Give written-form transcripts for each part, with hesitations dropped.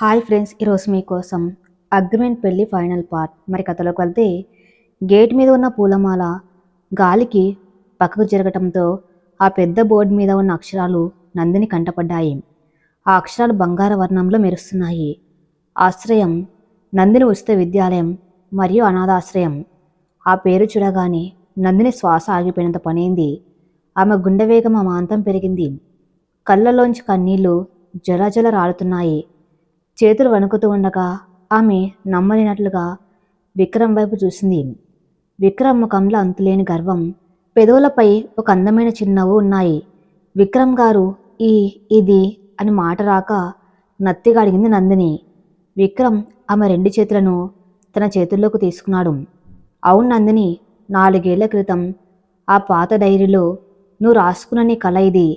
Hi friends, ఈరోజు మీకోసం agreement పెళ్లి ఫైనల్ పార్ట్. మరి కథలోకి వెళ్తే, గేట్ మీద ఉన్న పూలమాల గాలికి పక్కకు జరగటంతో ఆ పెద్ద బోర్డు మీద ఉన్న అక్షరాలు నందిని కంటపడ్డాయి. ఆ అక్షరాలు బంగార వర్ణంలో మెరుస్తున్నాయి. ఆశ్రయం నందిని ఉచిత విద్యాలయం మరియు అనాథాశ్రయం. ఆ పేరు చూడగానే నందిని శ్వాస ఆగిపోయినంత పనైంది. ఆమె గుండె వేగం అమాంతం పెరిగింది. కళ్ళలోంచి కన్నీళ్లు జలజల రాలుతున్నాయి. చేతులు వణుకుతూ ఉండగా ఆమె నమ్మలేనట్లుగా విక్రమ్ వైపు చూసింది. విక్రమ్ ముఖంలో అంతులేని గర్వం, పెదవులపై ఒక అందమైన చిరునవ్వు ఉన్నాయి. విక్రమ్ గారు, ఇది అని మాట రాక నత్తిగా అడిగింది నందిని. విక్రమ్ ఆమె రెండు చేతులను తన చేతుల్లోకి తీసుకున్నాడు. అవును నందిని, 4 ఏళ్ల క్రితం ఆ పాత డైరీలో నువ్వు రాసుకున్న నీ కల ఇది.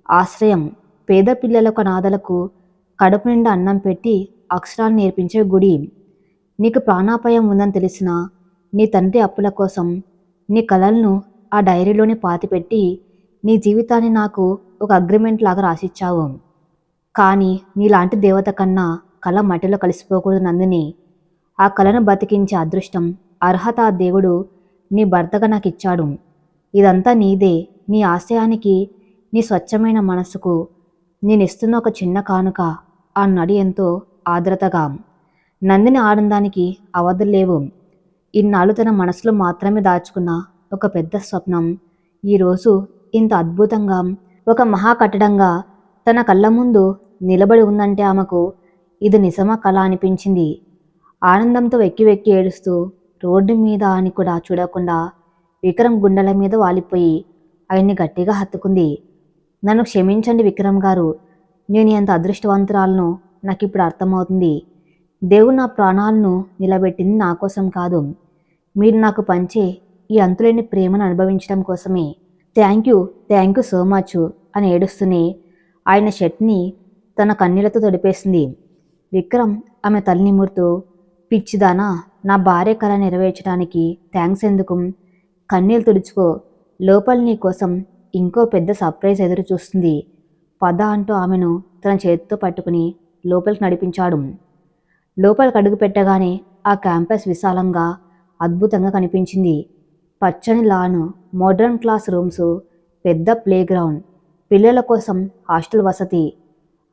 ఆశ్రయం, పేద పిల్లలకు అనాథలకు కడుపు నిండా అన్నం పెట్టి అక్షరాలు నేర్పించే గుడి. నీకు ప్రాణాపాయం ఉందని తెలిసిన నీ తండ్రి అప్పుల కోసం నీ కలలను ఆ డైరీలోనే పాతిపెట్టి నీ జీవితాన్ని నాకు ఒక అగ్రిమెంట్ లాగా రాసిచ్చావు. కానీ నీలాంటి దేవత కన్నా కళ మట్టిలో కలిసిపోకూడదు నందిని. ఆ కళను బతికించే అదృష్టం, అర్హత ఆ దేవుడు నీ భర్తగా నాకు ఇచ్చాడు. ఇదంతా నీదే. నీ ఆశయానికి, నీ స్వచ్ఛమైన మనసుకు నేనిస్తున్న ఒక చిన్న కానుక అన్నాడు ఎంతో ఆర్ద్రతగా. నందిని ఆనందానికి అవధులు లేవు. ఇన్నాళ్ళు తన మనసులో మాత్రమే దాచుకున్న ఒక పెద్ద స్వప్నం ఈరోజు ఇంత అద్భుతంగా, ఒక మహా కట్టడంగా తన కళ్ళ ముందు నిలబడి ఉందంటే ఆమెకు ఇది నిజమా కళ అనిపించింది. ఆనందంతో వెక్కి వెక్కి ఏడుస్తూ రోడ్డు మీద అని కూడా చూడకుండా విక్రమ్ గుండెల మీద వాలిపోయి ఆయన్ని గట్టిగా హత్తుకుంది. నన్ను క్షమించండి విక్రమ్ గారు, నేను ఎంత అదృష్టవంతురాలను నాకు ఇప్పుడు అర్థమవుతుంది. దేవుడు నా ప్రాణాలను నిలబెట్టింది నా కోసం కాదు, మీరు నాకు పంచే ఈ అంతులేని ప్రేమను అనుభవించడం కోసమే. థ్యాంక్ యూ సో మచ్ అని ఏడుస్తూనే ఆయన షర్ట్ని తన కన్నీళ్లతో తడిపేసింది. విక్రమ్ ఆమె తల్లి నిమురుతూ, పిచ్చిదానా, నా భార్య కళ నెరవేర్చడానికి థ్యాంక్స్ ఎందుకు? కన్నీళ్ళు తుడుచుకో, లోపల నీ కోసం ఇంకో పెద్ద సర్ప్రైజ్ ఎదురు చూస్తుంది. పద అంటూ ఆమెను తన చేతితో పట్టుకుని లోపలికి నడిపించాడు. లోపలికి అడుగు పెట్టగానే ఆ క్యాంపస్ విశాలంగా, అద్భుతంగా కనిపించింది. పచ్చని లాన్, మోడ్రన్ క్లాస్ రూమ్స్, పెద్ద ప్లే గ్రౌండ్, పిల్లల కోసం హాస్టల్ వసతి,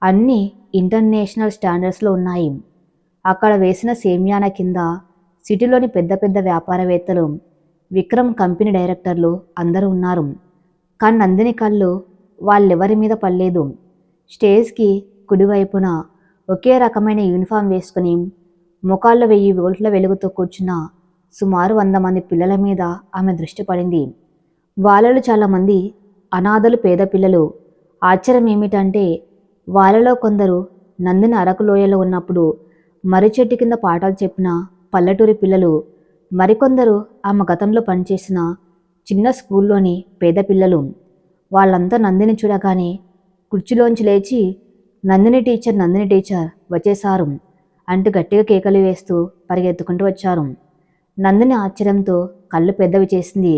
అన్నీ ఇంటర్నేషనల్ స్టాండర్డ్స్లో ఉన్నాయి. అక్కడ వేసిన సేమియాన కింద సిటీలోని పెద్ద పెద్ద వ్యాపారవేత్తలు, విక్రమ్ కంపెనీ డైరెక్టర్లు అందరూ ఉన్నారు. కానీ నందిని కళ్ళు వాళ్ళెవరి మీద పడలేదు. స్టేజ్కి కుడివైపున ఒకే రకమైన యూనిఫామ్ వేసుకుని ముఖాల్లో 1000 వోల్ట్ల వెలుగుతో కూర్చున్న సుమారు 100 మంది పిల్లల మీద ఆమె దృష్టి పడింది. వాళ్ళలో చాలామంది అనాథలు, పేద పిల్లలు. ఆశ్చర్యం ఏమిటంటే వాళ్ళలో కొందరు నందిని అరకు లోయలో ఉన్నప్పుడు మర్రి చెట్టు కింద పాఠాలు చెప్పిన పల్లెటూరి పిల్లలు, మరికొందరు ఆమె గతంలో పనిచేసిన చిన్న స్కూల్లోని పేద పిల్లలు. వాళ్ళంతా నందిని చూడగానే కుర్చీలోంచి లేచి నందిని టీచర్ వచ్చేశారు అంటూ గట్టిగా కేకలు వేస్తూ పరిగెత్తుకుంటూ వచ్చారు. నందిని ఆశ్చర్యంతో కళ్ళు పెద్దవి చేసింది.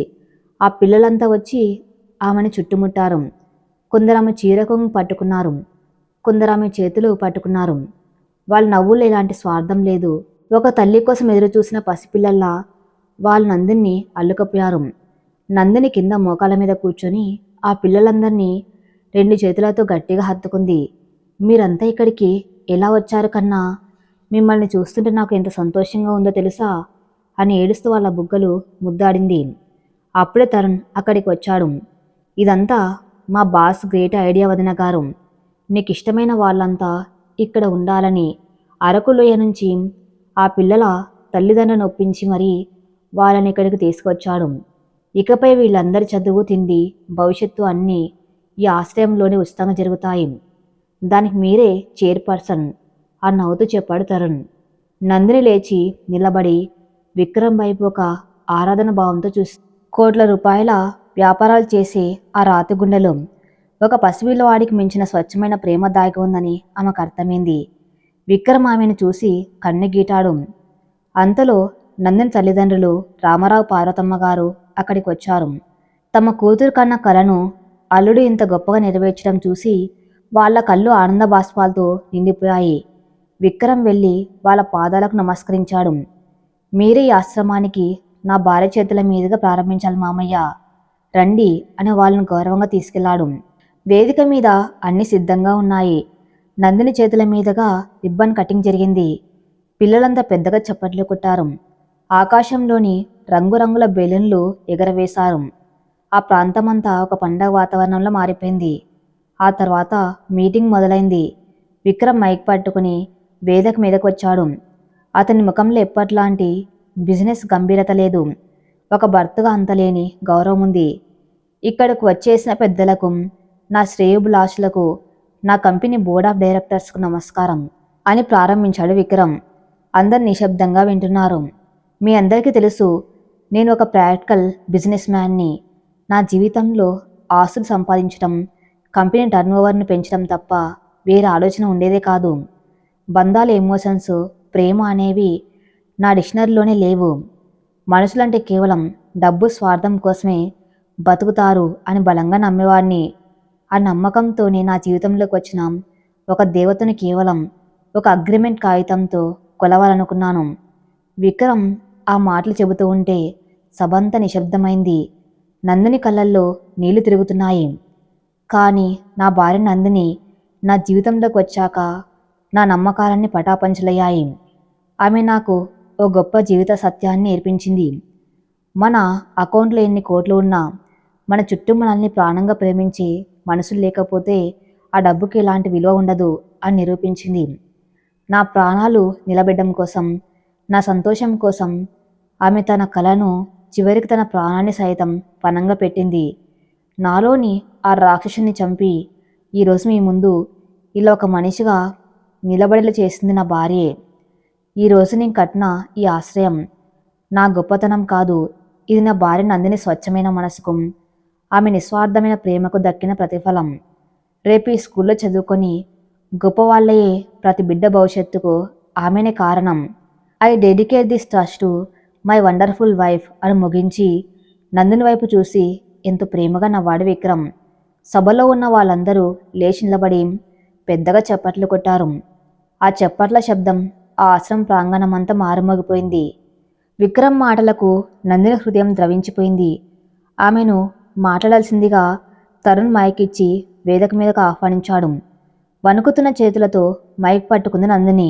ఆ పిల్లలంతా వచ్చి ఆమెను చుట్టుముట్టారు. కొందరు ఆమె చీర కొంగు పట్టుకున్నారు, కొందరు ఆమె చేతులు పట్టుకున్నారు. వాళ్ళ నవ్వుల్లో ఎలాంటి స్వార్థం లేదు. ఒక తల్లి కోసం ఎదురు చూసిన పసిపిల్లల్లా వాళ్ళు నందిని అల్లుకపోయారు. నందిని కింద మోకాల మీద కూర్చొని ఆ పిల్లలందరినీ 2 చేతులతో గట్టిగా హత్తుకుంది. మీరంతా ఇక్కడికి ఎలా వచ్చారు కన్నా, మిమ్మల్ని చూస్తుంటే నాకు ఎంత సంతోషంగా ఉందో తెలుసా అని ఏడుస్తూ వాళ్ళ బుగ్గలు ముద్దాడింది. అప్పుడే తరుణ్ అక్కడికి వచ్చాడు. ఇదంతా మా బాస్ గ్రేట్ ఐడియా వదిన గారు. నీకు ఇష్టమైన వాళ్ళంతా ఇక్కడ ఉండాలని అరకు లోయ నుంచి ఆ పిల్లల తల్లిదండ్రులను ఒప్పించి మరీ వాళ్ళని ఇక్కడికి తీసుకొచ్చాడు. ఇకపై వీళ్ళందరి చదువు, తిండి, భవిష్యత్తు అన్నీ ఈ ఆశ్రయంలోనే ఉచితంగా జరుగుతాయి. దానికి మీరే చైర్పర్సన్ అని నవ్వుతూ చెప్పాడు తరుణ్. నందిని లేచి నిలబడి విక్రమ్ వైపు ఒక ఆరాధన భావంతో చూసి, కోట్ల రూపాయల వ్యాపారాలు చేసే ఆ రాతి గుండెలో ఒక పసిపిల్లవాడికి మించిన స్వచ్ఛమైన ప్రేమ దాగి ఉందని ఆమెకు అర్థమైంది. విక్రమ్ ఆమెను చూసి కన్నెగీటాడు. అంతలో నందిని తల్లిదండ్రులు రామారావు, పార్వతమ్మ గారు అక్కడికి వచ్చారు. తమ కూతురు కన్న కలను అల్లుడు ఇంత గొప్పగా నెరవేర్చడం చూసి వాళ్ళ కళ్ళు ఆనంద బాష్పాలతో నిండిపోయాయి. విక్రమ్ వెళ్ళి వాళ్ళ పాదాలకు నమస్కరించాడు. మీరే ఈ ఆశ్రమానికి నా భార్య చేతుల మీదుగా ప్రారంభించాలి మామయ్య, రండి అని వాళ్ళను గౌరవంగా తీసుకెళ్లాడు. వేదిక మీద అన్ని సిద్ధంగా ఉన్నాయి. నందిని చేతుల మీదుగా రిబ్బన్ కటింగ్ జరిగింది. పిల్లలంతా పెద్దగా చప్పట్లు కొట్టారు. ఆకాశంలోని రంగురంగుల బెలూన్లు ఎగరవేశారు. ఆ ప్రాంతమంతా ఒక పండగ వాతావరణంలో మారిపోయింది. ఆ తర్వాత మీటింగ్ మొదలైంది. విక్రమ్ మైక్ పట్టుకుని వేదిక మీదకు వచ్చాడు. అతని ముఖంలో ఎప్పట్లాంటి బిజినెస్ గంభీరత లేదు. ఒక భర్తగా అంతలేని గౌరవం ఉంది. ఇక్కడకు వచ్చేసిన పెద్దలకు, నా శ్రేయోభిలాషులకు, నా కంపెనీ బోర్డ్ ఆఫ్ డైరెక్టర్స్కు నమస్కారం అని ప్రారంభించాడు విక్రమ్. అందరు నిశ్శబ్దంగా వింటున్నారు. మీ అందరికీ తెలుసు, నేను ఒక ప్రాక్టికల్ బిజినెస్ మ్యాన్ని. నా జీవితంలో ఆస్తులు సంపాదించడం, కంపెనీ టర్నోవర్ను పెంచడం తప్ప వేరే ఆలోచన ఉండేదే కాదు. బంధాలు, ఎమోషన్స్, ప్రేమ అనేవి నా డిక్షనరీలోనే లేవు. మనుషులంటే కేవలం డబ్బు, స్వార్థం కోసమే బతుకుతారు అని బలంగా నమ్మేవాడిని. ఆ నమ్మకంతోనే నా జీవితంలోకి వచ్చిన ఒక దేవతను కేవలం ఒక అగ్రిమెంట్ కాగితంతో కొలవాలనుకున్నాను. విక్రమ్ ఆ మాటలు చెబుతూ ఉంటే సభంతా నిశ్శబ్దమైంది. నందిని కళ్ళల్లో నీళ్లు తిరుగుతున్నాయి. కానీ నా భార్య నందిని నా జీవితంలోకి వచ్చాక నా నమ్మకాలన్నీ పటాపంచలయ్యాయి. ఆమె నాకు ఓ గొప్ప జీవిత సత్యాన్ని నేర్పించింది. మన అకౌంట్లో ఎన్ని కోట్లు ఉన్నా మన చుట్టూ మనల్ని ప్రాణంగా ప్రేమించే మనుషులు లేకపోతే ఆ డబ్బుకి ఎలాంటి విలువ ఉండదు అని నిరూపించింది. నా ప్రాణాలు నిలబెట్టడం కోసం, నా సంతోషం కోసం ఆమె తన కలను, చివరికి తన ప్రాణాన్ని సైతం పణంగా పెట్టింది. నాలోని ఆ రాక్షసుని చంపి ఈరోజు మీ ముందు ఇలా ఒక మనిషిగా నిలబడేలా చేసింది నా భార్యే. ఈరోజు నేను కట్టిన ఈ ఆశ్రయం నా గొప్పతనం కాదు, ఇది నా భార్య నందిని స్వచ్ఛమైన మనసుకు, ఆమె నిస్వార్థమైన ప్రేమకు దక్కిన ప్రతిఫలం. రేపు ఈ స్కూల్లో చదువుకొని గొప్పవాళ్ళయే ప్రతి బిడ్డ భవిష్యత్తుకు ఆమెనే కారణం. I dedicate this trust to my wonderful wife అని ముగించి నందిని వైపు చూసి ఎంతో ప్రేమగా నవ్వాడు విక్రమ్. సభలో ఉన్న వాళ్ళందరూ లేచి నిలబడి పెద్దగా చప్పట్లు కొట్టారు. ఆ చప్పట్ల శబ్దం ఆ ఆశ్రమం ప్రాంగణమంతా మారుమోగిపోయింది. విక్రమ్ మాటలకు నందిని హృదయం ద్రవించిపోయింది. ఆమెను మాట్లాడాల్సిందిగా తరుణ్ మైక్ ఇచ్చి వేదిక మీదకు ఆహ్వానించాడు. వణుకుతున్న చేతులతో మైక్ పట్టుకుంది నందిని.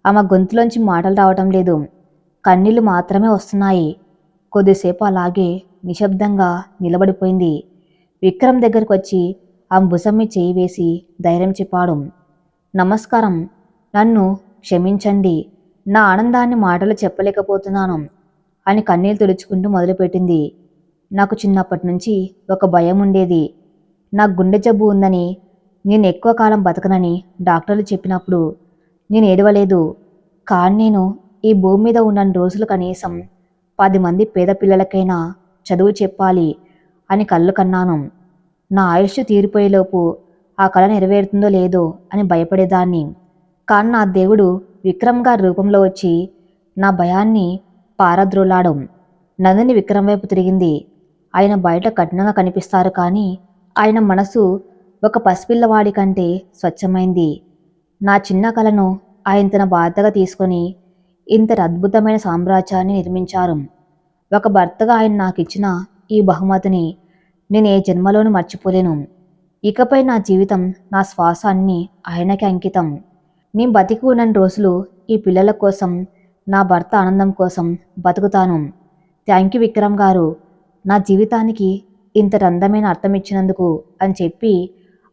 ఆమె గొంతులోంచి మాటలు రావటం లేదు, కన్నీళ్లు మాత్రమే వస్తున్నాయి. కొద్దిసేపు అలాగే నిశ్శబ్దంగా నిలబడిపోయింది. విక్రమ్ దగ్గరకు వచ్చి ఆమె భుజం మీద చేయి వేసి ధైర్యం చెప్పాడు. నమస్కారం, నన్ను క్షమించండి, నా ఆనందాన్ని మాటలు చెప్పలేకపోతున్నాను అని కన్నీళ్లు తుడుచుకుంటూ మొదలుపెట్టింది. నాకు చిన్నప్పటి నుంచి ఒక భయం ఉండేది. నాకు గుండె జబ్బు ఉందని, నేను ఎక్కువ కాలం బతకనని డాక్టర్లు చెప్పినప్పుడు నేను ఏడవలేదు. కానీ నేను ఈ భూమి మీద ఉన్న రోజులు కనీసం 10 మంది పేద పిల్లలకైనా చదువు చెప్పాలి అని కళ్ళు కన్నాను. నా ఆయుష్ తీరిపోయేలోపు ఆ కళ నెరవేరుతుందో లేదో అని భయపడేదాన్ని. కానీ నా దేవుడు విక్రమ్ గారి రూపంలో వచ్చి నా భయాన్ని పారద్రోలాడు. నందిని విక్రమ్ వైపు తిరిగింది. ఆయన బయట కఠినంగా కనిపిస్తారు, కానీ ఆయన మనసు ఒక పసిపిల్లవాడి కంటే స్వచ్ఛమైంది. నా చిన్న కలను ఆయన తన బాధ్యతగా తీసుకొని ఇంతటి అద్భుతమైన సామ్రాజ్యాన్ని నిర్మించారు. ఒక భర్తగా ఆయన నాకు ఇచ్చిన ఈ బహుమతిని నేను ఏ జన్మలోనూ మర్చిపోలేను. ఇకపై నా జీవితం, నా శ్వాస అన్నీ ఆయనకే అంకితం. నేను బతికి ఉన్న రోజులు ఈ పిల్లల కోసం, నా భర్త ఆనందం కోసం బతుకుతాను. థ్యాంక్ యూ విక్రమ్ గారు, నా జీవితానికి ఇంతటి అందమైన అర్థం ఇచ్చినందుకు అని చెప్పి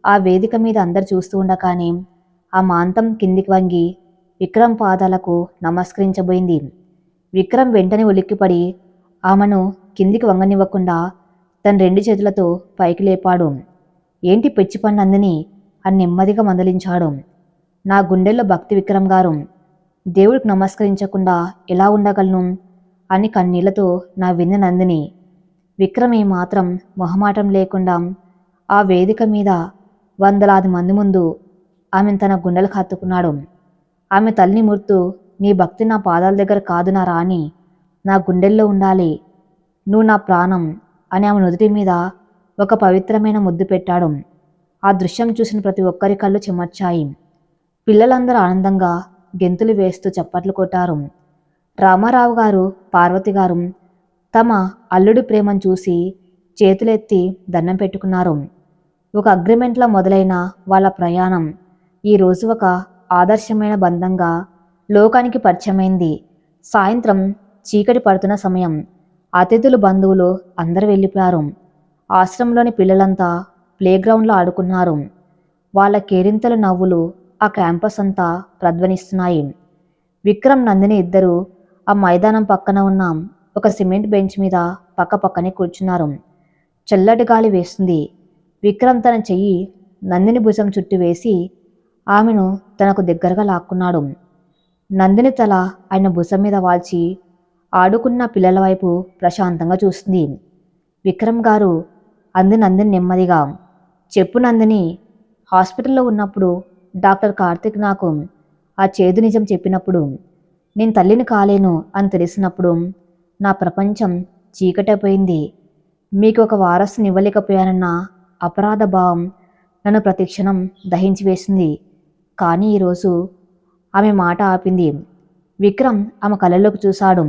ఆ వేదిక మీద అందరు చూస్తూ ఉండగానే ఆ మాంతం కిందికి వంగి విక్రమ్ పాదాలకు నమస్కరించబోయింది. విక్రమ్ వెంటనే ఉలిక్కిపడి ఆమెను కిందికి వంగనివ్వకుండా తన 2 చేతులతో పైకి లేపాడు. ఏంటి పిచ్చిపని నందిని అని నెమ్మదిగా మందలించాడు. నా గుండెల్లో భక్తి విక్రమ్ గారు, దేవుడికి నమస్కరించకుండా ఎలా ఉండగలను అని కన్నీళ్లతో నవ్వింది నందిని. విక్రమ్ ఏమాత్రం మొహమాటం లేకుండా ఆ వేదిక మీద వందలాది మంది ముందు ఆమెను తన గుండెలకు హత్తుకున్నాడు. ఆమె తల్లిని ముర్తూ, నీ భక్తి నా పాదాల దగ్గర కాదు నా రాణి, నా గుండెల్లో ఉండాలి, నువ్వు నా ప్రాణం అని ఆమె నుదుటి మీద ఒక పవిత్రమైన ముద్దు పెట్టాడు. ఆ దృశ్యం చూసిన ప్రతి ఒక్కరి కళ్ళు చెమర్చాయి. పిల్లలందరూ ఆనందంగా గెంతులు వేస్తూ చప్పట్లు కొట్టారు. రామారావు గారు, పార్వతి గారు తమ అల్లుడి ప్రేమను చూసి చేతులెత్తి దండం పెట్టుకున్నారు. ఒక అగ్రిమెంట్లా మొదలైన వాళ్ళ ప్రయాణం ఈరోజు ఒక ఆదర్శమైన బంధంగా లోకానికి పరిచయమైంది. సాయంత్రం చీకటి పడుతున్న సమయం. అతిథులు, బంధువులు అందరూ వెళ్ళిపోయారు. ఆశ్రమంలోని పిల్లలంతా ప్లేగ్రౌండ్లో ఆడుకున్నారు. వాళ్ళ కేరింతల నవ్వులు ఆ క్యాంపస్ అంతా ప్రధ్వనిస్తున్నాయి. విక్రమ్, నందిని ఇద్దరు ఆ మైదానం పక్కన ఉన్న ఒక సిమెంట్ బెంచ్ మీద పక్కపక్కనే కూర్చున్నారు. చల్లటి గాలి వేస్తుంది. విక్రమ్ తన చెయ్యి నందిని భుజం చుట్టూ వేసి ఆమెను తనకు దగ్గరగా లాక్కున్నాడు. నందిని తల ఆయన భుజం మీద వాల్చి ఆడుకున్న పిల్లల వైపు ప్రశాంతంగా చూస్తుంది. విక్రమ్ గారు అంది నందిని నెమ్మదిగా. చెప్పు నందిని. హాస్పిటల్లో ఉన్నప్పుడు డాక్టర్ కార్తిక్ నాకు ఆ చేదు నిజం చెప్పినప్పుడు, నేను తల్లిని కాలేను అని తెలిసినప్పుడు నా ప్రపంచం చీకటైపోయింది. మీకు ఒక వారసుని ఇవ్వలేకపోయానన్న అపరాధ భావం నన్ను ప్రతిక్షణం దహించి వేసింది. కానీ ఈరోజు ఆమె మాట ఆపింది. విక్రమ్ ఆమె కళ్ళల్లోకి చూశాడు.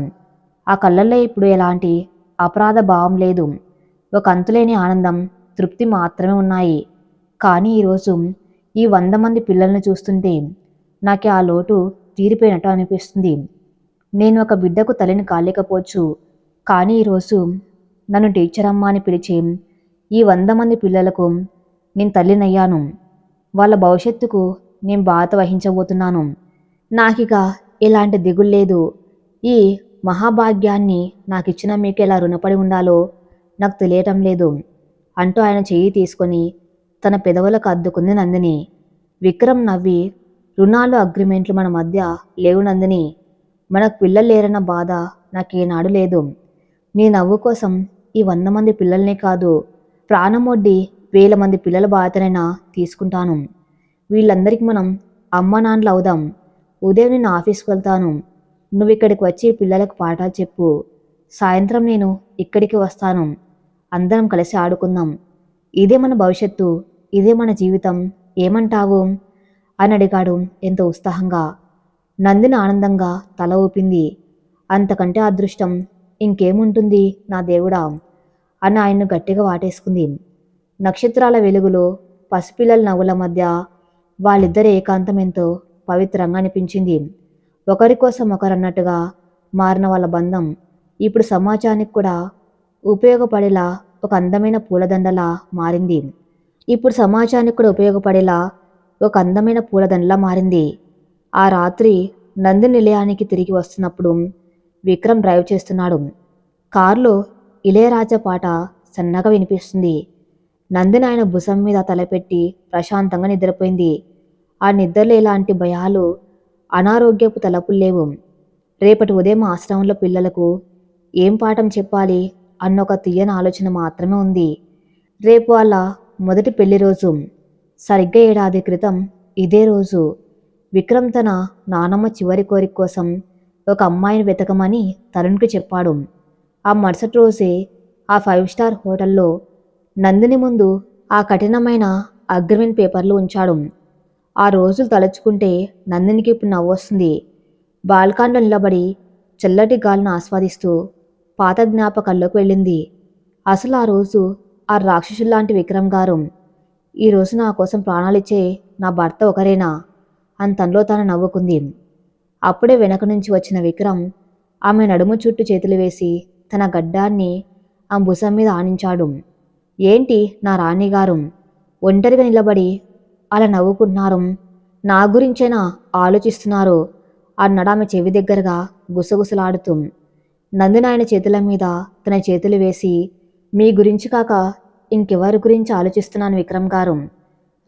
ఆ కళ్ళల్లో ఇప్పుడు ఎలాంటి అపరాధ భావం లేదు. ఒక అంతులేని ఆనందం, తృప్తి మాత్రమే ఉన్నాయి. కానీ ఈరోజు ఈ 100 మంది పిల్లల్ని చూస్తుంటే నాకు ఆ లోటు తీరిపోయినట్టు అనిపిస్తుంది. నేను ఒక బిడ్డకు తల్లిని కాలేకపోవచ్చు, కానీ ఈరోజు నన్ను టీచర్ అమ్మ అని పిలిచే ఈ 100 మంది పిల్లలకు నేను తల్లినయ్యాను. వాళ్ళ భవిష్యత్తుకు నేను బాధ్యత వహించబోతున్నాను. నాకిక ఎలాంటి దిగులు లేదు. ఈ మహాభాగ్యాన్ని నాకిచ్చిన మీకు ఎలా రుణపడి ఉండాలో నాకు తెలియటం లేదు అంటూ ఆయన చెయ్యి తీసుకొని తన పెదవులకు అద్దుకుంది నందిని. విక్రమ్ నవ్వి, రుణాలు, అగ్రిమెంట్లు మన మధ్య లేవు నందిని. మనకు పిల్లలు లేరన్న బాధ నాకేనాడు లేదు. నీ నవ్వు కోసం ఈ 100 మంది పిల్లల్నే కాదు, ప్రాణమొడ్డి 1000 మంది పిల్లల బాధ్యతనైనా తీసుకుంటాను. వీళ్ళందరికీ మనం అమ్మ నాన్నలు అవుదాం. ఉదయం నేను ఆఫీస్కి వెళ్తాను. నువ్వు ఇక్కడికి వచ్చి పిల్లలకు పాఠాలు చెప్పు. సాయంత్రం నేను ఇక్కడికి వస్తాను. అందరం కలిసి ఆడుకుందాం. ఇదే మన భవిష్యత్తు, ఇదే మన జీవితం. ఏమంటావు అని అడిగాడు ఎంతో ఉత్సాహంగా. నందిని ఆనందంగా తల ఊపింది. అంతకంటే అదృష్టం ఇంకేముంటుంది నా దేవుడా అని ఆయన్ను గట్టిగా వాటేసుకుంది. నక్షత్రాల వెలుగులో పసిపిల్లల నవ్వుల మధ్య వాళ్ళిద్దరి ఏకాంతం ఎంతో పవిత్రంగా అనిపించింది. ఒకరి కోసం ఒకరన్నట్టుగా మారిన వాళ్ళ బంధం ఇప్పుడు సమాజానికి కూడా ఉపయోగపడేలా ఒక అందమైన పూలదండలా మారింది. ఆ రాత్రి నంది నిలయానికి తిరిగి వస్తున్నప్పుడు విక్రమ్ డ్రైవ్ చేస్తున్నాడు. కారులో ఇళయరాజా పాట సన్నగా వినిపిస్తుంది. నందిని ఆయన భుజం మీద తలపెట్టి ప్రశాంతంగా నిద్రపోయింది. ఆ నిద్రలో ఎలాంటి భయాలు, అనారోగ్యపు తలపులు లేవు. రేపటి ఉదయం ఆశ్రమంలో పిల్లలకు ఏం పాఠం చెప్పాలి అన్న ఒక తీయని ఆలోచన మాత్రమే ఉంది. రేపు వాళ్ళ మొదటి పెళ్లి రోజు. సరిగ్గా 7 ఏళ్ల క్రితం ఇదే రోజు విక్రమ్ తన నానమ్మ చివరి కోరిక కోసం ఒక అమ్మాయిని వెతకమని తరుణ్కి చెప్పాడు. ఆ మరుసటి రోజే ఆ 5 స్టార్ హోటల్లో నందిని ముందు ఆ కఠినమైన అగ్రిమెంట్ పేపర్లు ఉంచాడు. ఆ రోజులు తలుచుకుంటే నందినికి ఇప్పుడు నవ్వొస్తుంది. బాల్కాన్లో నిలబడి చల్లటి గాలిని ఆస్వాదిస్తూ పాత జ్ఞాపకాల్లోకి వెళ్ళింది. అసలు ఆ రోజు ఆ రాక్షసుల్లాంటి విక్రమ్ గారు ఈరోజు నా కోసం ప్రాణాలిచ్చే నా భర్త ఒకరేనా అని తనలో తాను నవ్వుకుంది. అప్పుడే వెనక నుంచి వచ్చిన విక్రమ్ ఆమె నడుము చుట్టూ చేతులు వేసి తన గడ్డాన్ని ఆ భుజం మీద ఆనించాడు. ఏంటి నా రాణిగారు ఒంటరిగా నిలబడి అలా నవ్వుకుంటున్నారు? నా గురించైనా ఆలోచిస్తున్నారు అన్నాడు ఆమె చెవి దగ్గరగా గుసగుసలాడుతూ. నందిని ఆయన చేతుల మీద తన చేతులు వేసి, మీ గురించి కాక ఇంకెవరి గురించి ఆలోచిస్తున్నాను విక్రమ్ గారు.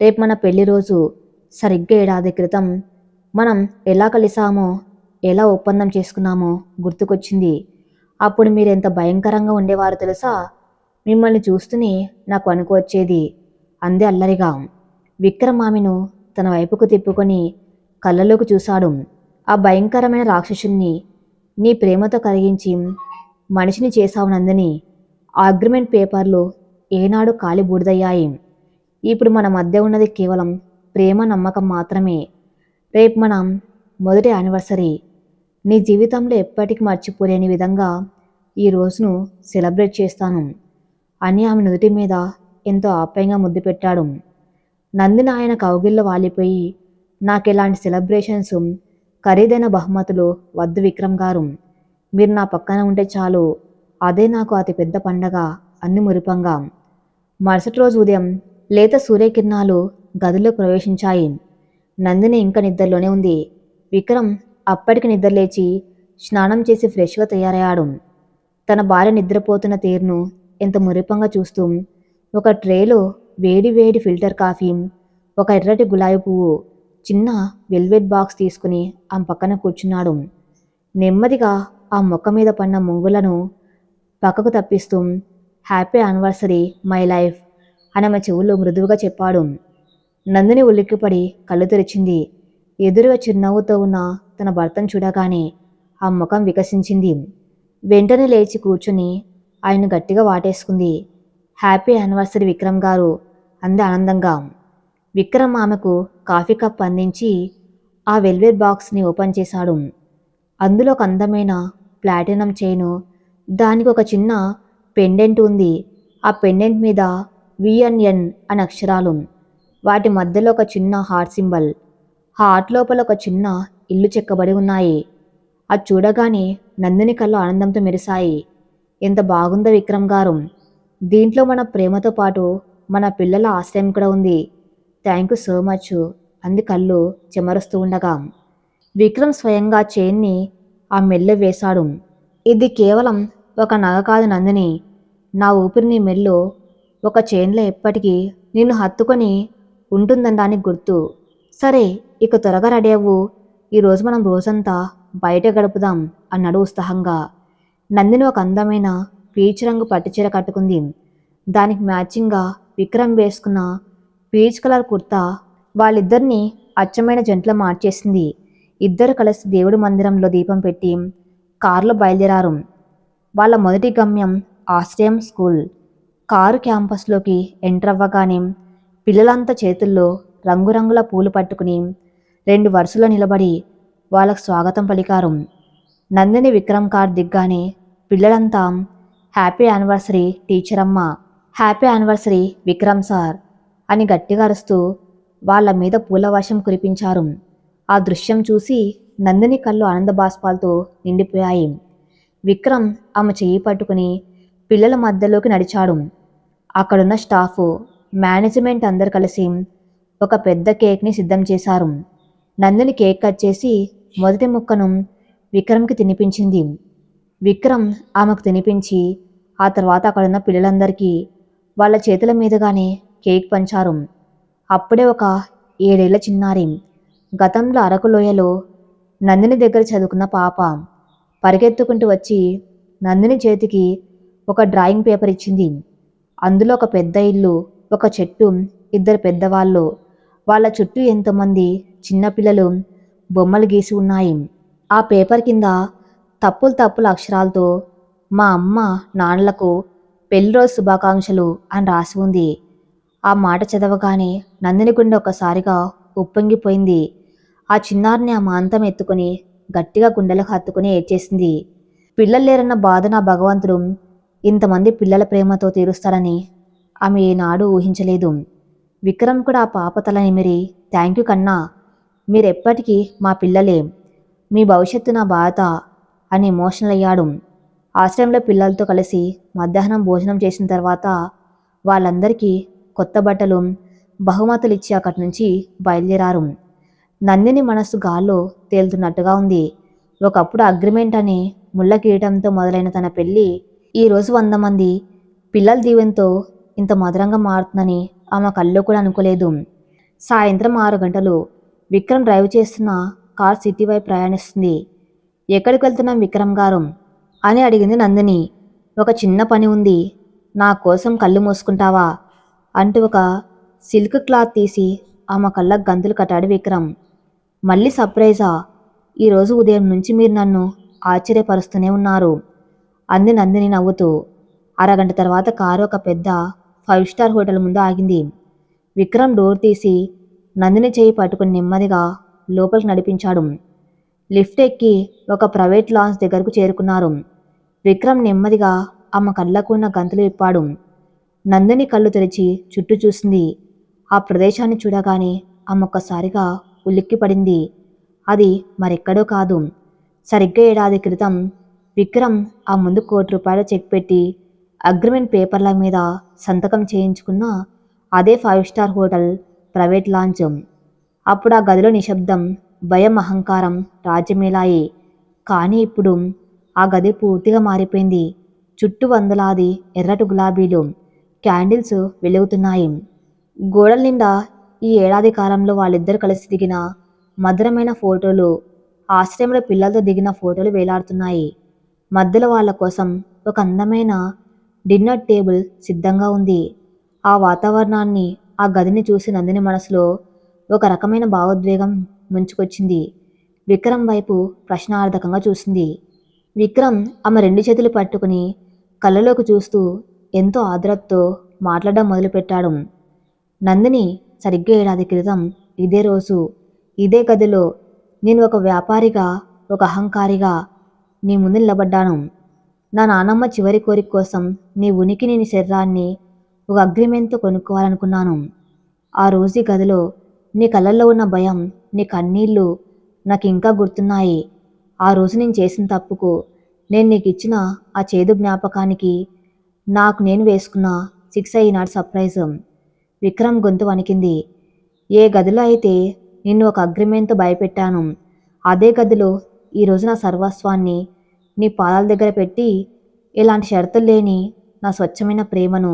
రేపు మన పెళ్లి రోజు. సరిగ్గా 7 ఏళ్ల క్రితం మనం ఎలా కలిసామో, ఎలా ఒప్పందం చేసుకున్నామో గుర్తుకొచ్చింది. అప్పుడు మీరెంత భయంకరంగా ఉండేవారు తెలుసా? మిమ్మల్ని చూస్తూనే నాకు వణుకు వచ్చేది అంది అల్లరిగా. విక్రమ్ ఆమెను తన వైపుకు తిప్పుకొని కళ్ళలోకి చూశాడు. ఆ భయంకరమైన రాక్షసుని నీ ప్రేమతో కరిగించి మనిషిని చేశావు నందిని. ఆ అగ్రిమెంట్ పేపర్లు ఏనాడు కాలి బూడిదయ్యాయి. ఇప్పుడు మన మధ్య ఉన్నది కేవలం ప్రేమ, నమ్మకం మాత్రమే. రేపు మనం మొదటి యానివర్సరీ. నీ జీవితంలో ఎప్పటికీ మర్చిపోలేని విధంగా ఈ రోజును సెలబ్రేట్ చేస్తాను అని ఆమె నుదుటి మీద ఎంతో ఆప్యాయంగా ముద్దు పెట్టాడు. నందిని ఆయన కౌగిల్లో వాలిపోయి, నాకెలాంటి సెలబ్రేషన్స్, ఖరీదైన బహుమతులు వద్దు విక్రమ్ గారు. మీరు నా పక్కన ఉంటే చాలు, అదే నాకు అతి పెద్ద పండగ అంది మురిపంగా. మరుసటి రోజు ఉదయం లేత సూర్యకిరణాలు గదిలో ప్రవేశించాయి. నందిని ఇంకా నిద్రలోనే ఉంది. విక్రమ్ అప్పటికి నిద్రలేచి స్నానం చేసి ఫ్రెష్గా తయారయ్యాడు. తన భార్య నిద్రపోతున్న తీరును ఎంత మురిపంగా చూస్తూ ఒక ట్రేలో వేడి వేడి ఫిల్టర్ కాఫీ, ఒక ఎర్రటి గులాబీ పువ్వు, చిన్న వెల్వెట్ బాక్స్ తీసుకుని ఆమె పక్కన కూర్చున్నాడు. నెమ్మదిగా ఆ మొక్క మీద పడిన ముంగులను పక్కకు తప్పిస్తూ హ్యాపీ యానివర్సరీ మై లైఫ్ అని ఆమె చెవుల్లో మృదువుగా చెప్పాడు. నందిని ఉలిక్కిపడి కళ్ళు తెరిచింది. ఎదురుగా చిరునవ్వుతో ఉన్న తన భర్తను చూడగానే ఆ ముఖం వికసించింది. వెంటనే లేచి కూర్చుని ఆయన గట్టిగా వాటేసుకుంది. హ్యాపీ యానివర్సరీ విక్రమ్ గారు అంది ఆనందంగా. విక్రమ్ ఆమెకు కాఫీ కప్ అందించి ఆ వెల్వెట్ బాక్స్ని ఓపెన్ చేశాడు. అందులో ఒక అందమైన ప్లాటినం చైను, దానికి ఒక చిన్న పెండెంట్ ఉంది. ఆ పెండెంట్ మీద విఎన్ఎన్ అని అక్షరాలు, వాటి మధ్యలో ఒక చిన్న హార్ట్ సింబల్. హార్ట్ లోపల ఒక చిన్న ఇల్లు చెక్కబడి ఉన్నాయి. అది చూడగానే నందిని కళ్ళు ఆనందంతో మెరిశాయి. ఎంత బాగుందో విక్రమ్ గారు, దీంట్లో మన ప్రేమతో పాటు మన పిల్లల ఆశ్రయం కూడా ఉంది. థ్యాంక్ యూ సో మచ్ అంది కళ్ళు చెమరుస్తూ ఉండగా. విక్రమ్ స్వయంగా చైన్ని ఆ మెల్లో వేశాడు. ఇది కేవలం ఒక నగ కాదు నందిని, నా ఊపిరి నీ మెల్లో ఒక చైన్లో ఎప్పటికీ నిన్ను హత్తుకొని ఉంటుందనడానికి గుర్తు. సరే, ఇక త్వరగా రెడీ అవ్వు, ఈరోజు మనం రోజంతా బయట గడుపుదాం అన్నాడు ఉత్సాహంగా. నందిని ఒక అందమైన పీచ్ రంగు పట్టుచీర కట్టుకుంది. దానికి మ్యాచింగ్గా విక్రమ్ వేసుకున్న పీచ్ కలర్ కుర్తా వాళ్ళిద్దరినీ అచ్చమైన జంటలో మార్చేసింది. ఇద్దరు కలిసి దేవుడి మందిరంలో దీపం పెట్టి కారులో బయలుదేరారు. వాళ్ళ మొదటి గమ్యం ఆశ్రయం స్కూల్. కారు క్యాంపస్లోకి ఎంటర్ అవ్వగానే పిల్లలంతా చేతుల్లో రంగురంగుల పూలు పట్టుకుని 2 వరుసలో నిలబడి వాళ్ళకు స్వాగతం పలికారు. నందిని విక్రమ్ కార్ దిగ్గానే పిల్లలంతా హ్యాపీ యానివర్సరీ టీచర్ అమ్మ, హ్యాపీ యానివర్సరీ విక్రమ్ సార్ అని గట్టిగా అరుస్తూ వాళ్ళ మీద పూల వర్షం కురిపించారు. ఆ దృశ్యం చూసి నందిని కళ్ళు ఆనంద బాష్పాలతో నిండిపోయాయి. విక్రమ్ ఆమె చెయ్యి పట్టుకుని పిల్లల మధ్యలోకి నడిచాడు. అక్కడున్న స్టాఫ్, మేనేజ్మెంట్ అందరు కలిసి ఒక పెద్ద కేక్ని సిద్ధం చేశారు. నందిని కేక్ కట్ చేసి మొదటి ముక్కను విక్రమ్కి తినిపించింది. విక్రమ్ ఆమెకు తినిపించి ఆ తర్వాత అక్కడున్న పిల్లలందరికీ వాళ్ళ చేతుల మీదుగానే కేక్ పంచారు. అప్పుడే ఒక 7 ఏళ్ల చిన్నారి, గతంలో అరకు లోయలో నందిని దగ్గర చదువుకున్న పాప, పరిగెత్తుకుంటూ వచ్చి నందిని చేతికి ఒక డ్రాయింగ్ పేపర్ ఇచ్చింది. అందులో ఒక పెద్ద ఇల్లు, ఒక చెట్టు, 2 పెద్దవాళ్ళు, వాళ్ళ చుట్టూ ఎంతోమంది చిన్నపిల్లలు బొమ్మలు గీసి ఉన్నాయి. ఆ పేపర్ కింద తప్పుల అక్షరాలతో మా అమ్మ నాన్నలకు పెళ్లి రోజు శుభాకాంక్షలు అని రాసి ఉంది. ఆ మాట చదవగానే నందిని గుండె ఒక్కసారిగా ఉప్పొంగిపోయింది. ఆ చిన్నారిని ఆ మాంతం ఎత్తుకుని గట్టిగా గుండెలకు హత్తుకుని ఏడ్చేసింది. పిల్లలు లేరన్న బాధ నా భగవంతుడు ఇంతమంది పిల్లల ప్రేమతో తీరుస్తాడని ఆమె ఏనాడు ఊహించలేదు. విక్రమ్ కూడా ఆ పాప తల నిమిరి, థ్యాంక్ యూ కన్నా, మీరెప్పటికీ మా పిల్లలే, మీ భవిష్యత్తు నా బాధ అని ఎమోషనల్ అయ్యాడు. ఆశ్రయంలో పిల్లలతో కలిసి మధ్యాహ్నం భోజనం చేసిన తర్వాత వాళ్ళందరికీ కొత్త బట్టలు, బహుమతులు ఇచ్చి అక్కడి నుంచి బయలుదేరారు. నందిని మనస్సు గాల్లో తేలుతున్నట్టుగా ఉంది. ఒకప్పుడు అగ్రిమెంట్ అని ముళ్ళ కిరీటంతో మొదలైన తన పెళ్లి ఈరోజు 100 మంది పిల్లల దీవెనతో ఇంత మధురంగా మారుతుందని ఆమె కల్లో కూడా అనుకోలేదు. సాయంత్రం 6 గంటలు. విక్రమ్ డ్రైవ్ చేస్తున్న కార్ సిటీ వైపు ప్రయాణిస్తుంది. ఎక్కడికి వెళ్తున్నాం విక్రమ్ గారు అని అడిగింది నందిని. ఒక చిన్న పని ఉంది, నా కోసం కళ్ళు మూసుకుంటావా అంటూ ఒక సిల్క్ క్లాత్ తీసి ఆమె కళ్ళకు గంతులు కట్టాడు విక్రమ్. మళ్ళీ సర్ప్రైజా? ఈరోజు ఉదయం నుంచి మీరు నన్ను ఆశ్చర్యపరుస్తూనే ఉన్నారు అంది నందిని నవ్వుతూ. అరగంట తర్వాత కారు ఒక పెద్ద 5 స్టార్ హోటల్ ముందు ఆగింది. విక్రమ్ డోర్ తీసి నందిని చేయి పట్టుకుని నెమ్మదిగా లోపలికి నడిపించాడు. లిఫ్ట్ ఎక్కి ఒక ప్రైవేట్ లాంచ్ దగ్గరకు చేరుకున్నారు. విక్రమ్ నెమ్మదిగా ఆమె కళ్ళకున్న గంతులు విప్పాడు. నందిని కళ్ళు తెరిచి చుట్టూ చూసింది. ఆ ప్రదేశాన్ని చూడగానే ఆమె ఒక్కసారిగా ఉలిక్కిపడింది. అది మరెక్కడో కాదు, సరిగ్గా ఏడాది క్రితం విక్రమ్ ఆ ముందు ₹1,00,00,000 చెక్ పెట్టి అగ్రిమెంట్ పేపర్ల మీద సంతకం చేయించుకున్న అదే 5 స్టార్ హోటల్ ప్రైవేట్ లాంచ్. అప్పుడు ఆ గదిలో నిశ్శబ్దం, భయం, అహంకారం రాజ్యమేలాయి. కానీ ఇప్పుడు ఆ గది పూర్తిగా మారిపోయింది. చుట్టూ వందలాది ఎర్రటి గులాబీలు, క్యాండిల్స్ వెలుగుతున్నాయి. గోడల నిండా ఈ ఏడాది కాలంలో వాళ్ళిద్దరూ కలిసి దిగిన మధురమైన ఫోటోలు, ఆశ్రమంలో పిల్లలతో దిగిన ఫోటోలు వేలాడుతున్నాయి. మధ్యలో వాళ్ళ కోసం ఒక అందమైన డిన్నర్ టేబుల్ సిద్ధంగా ఉంది. ఆ వాతావరణాన్ని, ఆ గదిని చూసి నందిని మనసులో ఒక రకమైన భావోద్వేగం ముంచుకొచ్చింది. విక్రమ్ వైపు ప్రశ్నార్థకంగా చూసింది. విక్రమ్ ఆమె 2 చేతులు పట్టుకుని కళ్ళలోకి చూస్తూ ఎంతో ఆదరతో మాట్లాడడం మొదలుపెట్టాడు. నందిని, సరిగ్గా ఏడాది క్రితం ఇదే రోజు, ఇదే గదిలో నేను ఒక వ్యాపారిగా, ఒక అహంకారిగా నీ ముందు నిలబడ్డాను. నా నానమ్మ చివరి కోరిక కోసం నీ ఉనికిని, నీ శరీరాన్ని ఒక అగ్రిమెంట్తో కొనుక్కోవాలనుకున్నాను. ఆ రోజు ఈ గదిలో నీ కళ్ళల్లో ఉన్న భయం, నీ కన్నీళ్లు నాకు ఇంకా గుర్తున్నాయి. ఆ రోజు నేను చేసిన తప్పుకు, నేను నీకు ఇచ్చిన ఆ చేదు జ్ఞాపకానికి నాకు నేను వేసుకున్న శిక్ష ఈనాడు సర్ప్రైజ్. విక్రమ్ గొంతు వణికింది. ఏ గదిలో అయితే నిన్ను ఒక అగ్రిమెంట్తో భయపెట్టాను, అదే గదిలో ఈరోజు నా సర్వస్వాన్ని నీ పాదాల దగ్గర పెట్టి ఇలాంటి షరతులు లేని నా స్వచ్ఛమైన ప్రేమను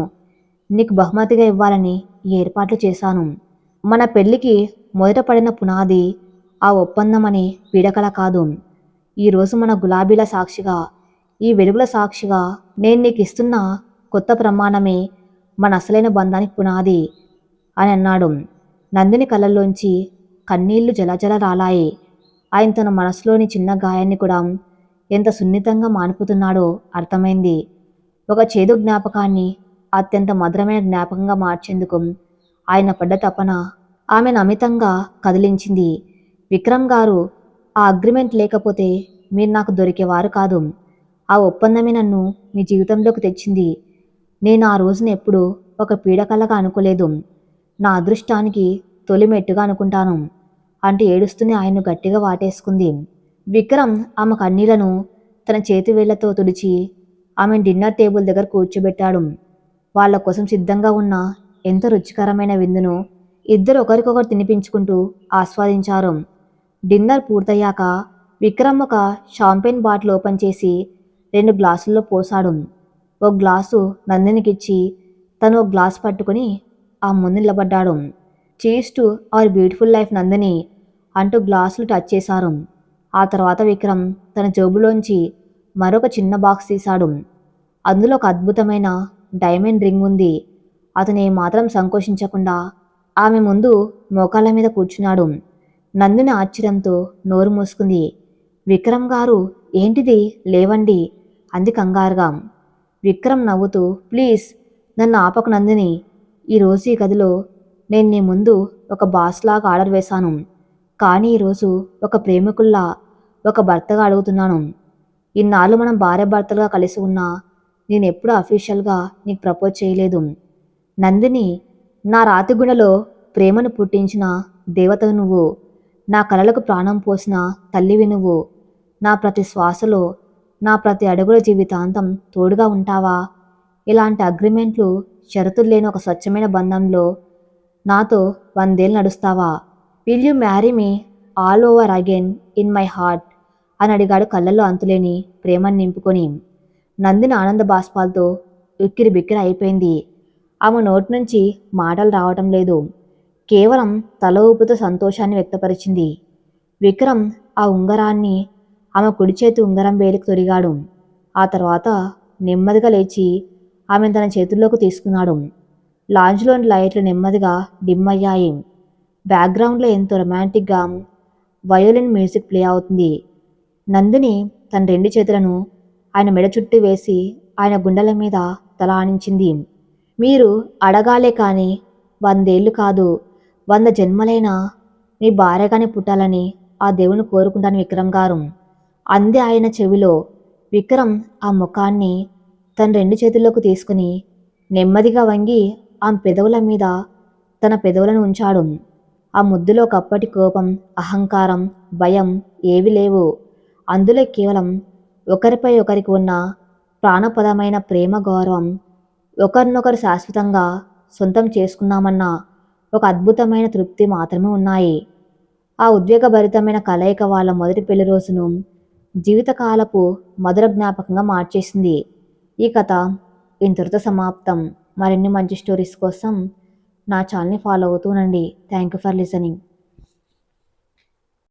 నీకు బహుమతిగా ఇవ్వాలని ఈ ఏర్పాట్లు చేశాను. మన పెళ్లికి మొదట పడిన పునాది ఆ ఒప్పందం అనే పీడకల కాదు. ఈరోజు మన గులాబీల సాక్షిగా, ఈ వెలుగుల సాక్షిగా నేను నీకు ఇస్తున్న కొత్త ప్రమాణమే మన అసలైన బంధానికి పునాది అని అన్నాడు. నందిని కళ్ళల్లోంచి కన్నీళ్లు జలజల రాలాయి. ఆయన తన మనసులోని చిన్న గాయాన్ని కూడా ఎంత సున్నితంగా మాన్పుతున్నాడో అర్థమైంది. ఒక చేదు జ్ఞాపకాన్ని అత్యంత మధురమైన జ్ఞాపకంగా మార్చేందుకు ఆయన పడ్డ తపన ఆమెను అమితంగా కదిలించింది. విక్రమ్ గారు, ఆ అగ్రిమెంట్ లేకపోతే మీరు నాకు దొరికేవారు కాదు. ఆ ఒప్పందమే నన్ను మీ జీవితంలోకి తెచ్చింది. నేను ఆ రోజున ఎప్పుడూ ఒక పీడకలగా అనుకోలేదు, నా అదృష్టానికి తొలి మెట్టుగా అనుకుంటాను అంటూ ఏడుస్తూనే ఆయన్ను గట్టిగా వాటేసుకుంది. విక్రమ్ ఆమె కన్నీళ్లను తన చేతి వేళ్లతో తుడిచి ఆమెను డిన్నర్ టేబుల్ దగ్గర కూర్చోబెట్టాడు. వాళ్ళ కోసం సిద్ధంగా ఉన్న ఎంతో రుచికరమైన విందును ఇద్దరు ఒకరికొకరు తినిపించుకుంటూ ఆస్వాదించారు. డిన్నర్ పూర్తయ్యాక విక్రమ్ ఒక షాంపెయిన్ బాటిల్ ఓపెన్ చేసి 2 గ్లాసుల్లో పోసాడు. ఒక గ్లాసు నందినికిచ్చి తను ఒక గ్లాసు పట్టుకుని ఆ ముందు నిలబడ్డాడు. Cheers to our beautiful life Nandini అంటూ గ్లాసులు టచ్ చేశారు. ఆ తర్వాత విక్రమ్ తన జేబులోంచి మరొక చిన్న బాక్స్ తీశాడు. అందులో ఒక అద్భుతమైన డైమండ్ రింగ్ ఉంది. అతను ఏమాత్రం సంకోచించకుండా ఆమె ముందు మోకాళ్ళ మీద కూర్చున్నాడు. నందిని ఆశ్చర్యంతో నోరు మూసుకుంది. విక్రమ్ గారు, ఏంటిది, లేవండి అంది కంగారుగా. విక్రమ్ నవ్వుతూ, ప్లీజ్ నన్ను ఆపకు నందిని. ఈరోజు ఈ గదిలో నేను నీ ముందు ఒక బాస్లాగా ఆర్డర్ వేశాను. కానీ ఈరోజు ఒక ప్రేమికుల్లా, ఒక భర్తగా అడుగుతున్నాను. ఇన్నాళ్ళు మనం భార్యాభర్తలుగా కలిసి ఉన్నా నేనెప్పుడు అఫీషియల్గా నీకు ప్రపోజ్ చేయలేదు. నందిని, నా రాతి గుండెలో ప్రేమను పుట్టించిన దేవతవు నువ్వు. నా కలలకు ప్రాణం పోసిన తల్లివి నువ్వు. నా ప్రతి శ్వాసలో, నా ప్రతి అడుగుల జీవితాంతం తోడుగా ఉంటావా? ఇలాంటి అగ్రిమెంట్లు, షరతులు లేని ఒక స్వచ్ఛమైన బంధంలో నాతో 100 ఏళ్ళు నడుస్తావా? Will you marry me all over again in my heart అని అడిగాడు కళ్ళల్లో అంతులేని ప్రేమను నింపుకొని. నందిని ఆనంద బాష్పాలతో ఉక్కిరి బిక్కిరి అయిపోయింది. ఆమె నోటి నుంచి మాటలు రావటం లేదు. కేవలం తల ఊపుతో సంతోషాన్ని వ్యక్తపరిచింది. విక్రమ్ ఆ ఉంగరాన్ని ఆమె కుడి చేతి ఉంగరం వేలికి తొడిగాడు. ఆ తర్వాత నెమ్మదిగా లేచి ఆమెను తన చేతుల్లోకి తీసుకున్నాడు. లాంజ్లోని లైట్లు నెమ్మదిగా డిమ్ అయ్యాయి. బ్యాక్గ్రౌండ్లో ఎంతో రొమాంటిక్గా వయోలిన్ మ్యూజిక్ ప్లే అవుతుంది. నందిని తన 2 చేతులను ఆయన మెడ చుట్టూ వేసి ఆయన గుండెల మీద తల ఆనించింది. మీరు అడగాలే కానీ 100 ఏళ్ళు కాదు, 100 జన్మలైనా మీ భార్యగానే పుట్టాలని ఆ దేవుని కోరుకుంటాను విక్రమ్ గారు అంది ఆయన చెవిలో. విక్రమ్ ఆ ముఖాన్ని తన 2 చేతుల్లోకి తీసుకుని నెమ్మదిగా వంగి ఆమె పెదవుల మీద తన పెదవులను ఉంచాడు. ఆ ముద్దులో ఒకప్పటి కోపం, అహంకారం, భయం ఏవీ లేవు. అందులో కేవలం ఒకరిపై ఒకరికి ఉన్న ప్రాణపదమైన ప్రేమ, గౌరవం, ఒకరినొకరు శాశ్వతంగా సొంతం చేసుకున్నామన్న ఒక అద్భుతమైన తృప్తి మాత్రమే ఉన్నాయి. ఆ ఉద్వేగభరితమైన కలయిక వాళ్ళ మొదటి పెళ్లి రోజును జీవితకాలపు మధుర జ్ఞాపకంగా మార్చేసింది. ఈ కథ ఇంతటితో సమాప్తం. మరిన్ని మంచి స్టోరీస్ కోసం నా ఛానల్ని ఫాలో అవుతూనండి. Thank you for listening.